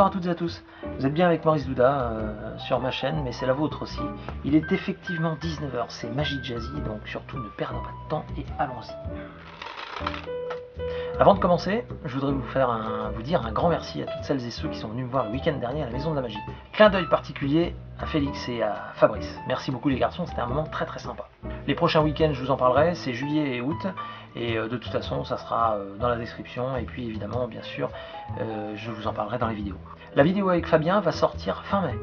Bonsoir à toutes et à tous, vous êtes bien avec Maurice Douda sur ma chaîne, mais c'est la vôtre aussi. Il est effectivement 19h, c'est Magie Jazzy, donc surtout ne perdons pas de temps et allons-y. Avant de commencer, je voudrais vous dire un grand merci à toutes celles et ceux qui sont venus me voir le week-end dernier à la Maison de la Magie. Clin d'œil particulier à Félix et à Fabrice. Merci beaucoup les garçons, c'était un moment très très sympa. Les prochains week-ends, je vous en parlerai, c'est juillet et août, et de toute façon, ça sera dans la description, et puis évidemment, bien sûr, je vous en parlerai dans les vidéos. La vidéo avec Fabien va sortir fin mai,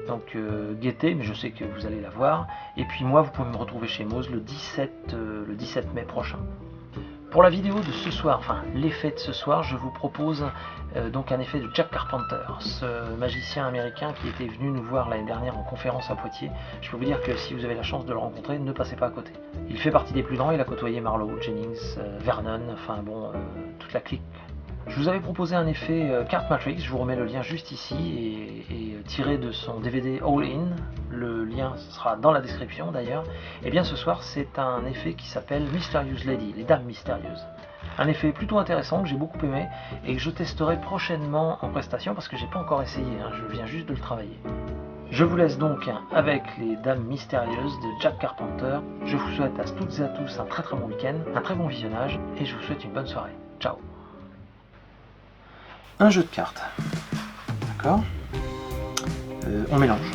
donc guettez, mais je sais que vous allez la voir, et puis moi, vous pouvez me retrouver chez Moz le 17 mai prochain. Pour la vidéo de ce soir, enfin l'effet de ce soir, je vous propose donc un effet de Jack Carpenter, ce magicien américain qui était venu nous voir l'année dernière en conférence à Poitiers. Je peux vous dire que si vous avez la chance de le rencontrer, ne passez pas à côté. Il fait partie des plus grands, il a côtoyé Marlowe, Jennings, Vernon, enfin bon, toute la clique. Je vous avais proposé un effet Carte Matrix, je vous remets le lien juste ici, et tiré de son DVD All In, le lien sera dans la description d'ailleurs. Et bien ce soir c'est un effet qui s'appelle Mysterious Lady, les dames mystérieuses. Un effet plutôt intéressant que j'ai beaucoup aimé et que je testerai prochainement en prestation parce que j'ai pas encore essayé, hein, je viens juste de le travailler. Je vous laisse donc avec les dames mystérieuses de Jack Carpenter. Je vous souhaite à toutes et à tous un très très bon week-end, un très bon visionnage et je vous souhaite une bonne soirée. Ciao. Un jeu de cartes, d'accord, on mélange,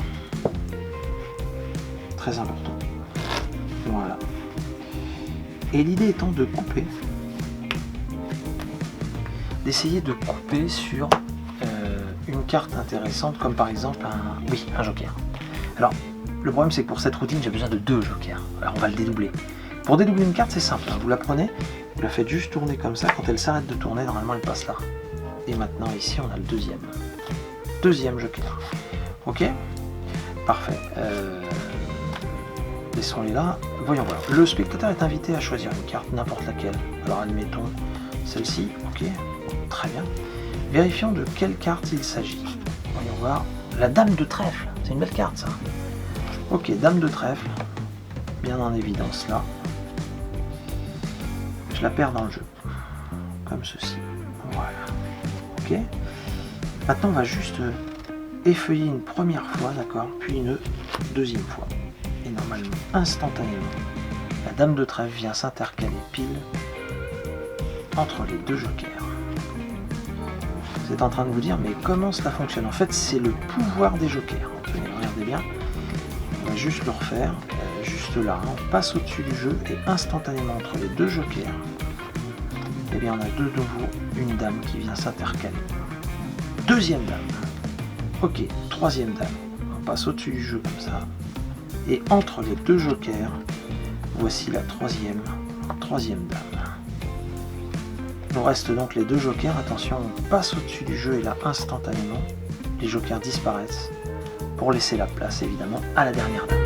très important, voilà, et l'idée étant de couper, d'essayer de couper sur une carte intéressante, comme par exemple un joker. Alors, le problème c'est que pour cette routine j'ai besoin de 2 jokers, alors on va le dédoubler. Pour dédoubler une carte c'est simple, hein. Vous la prenez, vous la faites juste tourner comme ça, quand elle s'arrête de tourner, normalement elle passe là. Et maintenant ici on a le deuxième joker. Ok, parfait. Laissons-les là. Voyons voir. Le spectateur est invité à choisir une carte, n'importe laquelle. Alors admettons celle-ci. Ok, très bien. Vérifions de quelle carte il s'agit. Voyons voir. La dame de trèfle. C'est une belle carte ça. Ok, dame de trèfle. Bien en évidence là. Je la perds dans le jeu. Comme ceci. Voilà. Ok. Maintenant on va juste effeuiller une première fois, d'accord, puis une deuxième fois. Et normalement, instantanément, la dame de trèfle vient s'intercaler pile entre les 2 jokers. Vous êtes en train de vous dire, mais comment cela fonctionne? En fait, c'est le pouvoir des jokers. Tenez, regardez bien. On va juste le refaire, juste là. On passe au-dessus du jeu et instantanément entre les 2 jokers, et bien on a de nouveau une dame qui vient s'intercaler. Deuxième dame. Ok, troisième dame. On passe au-dessus du jeu comme ça. Et entre les 2 jokers, voici la troisième dame. Il nous reste donc les 2 jokers. Attention, on passe au-dessus du jeu et là, instantanément, les jokers disparaissent pour laisser la place, évidemment, à la dernière dame.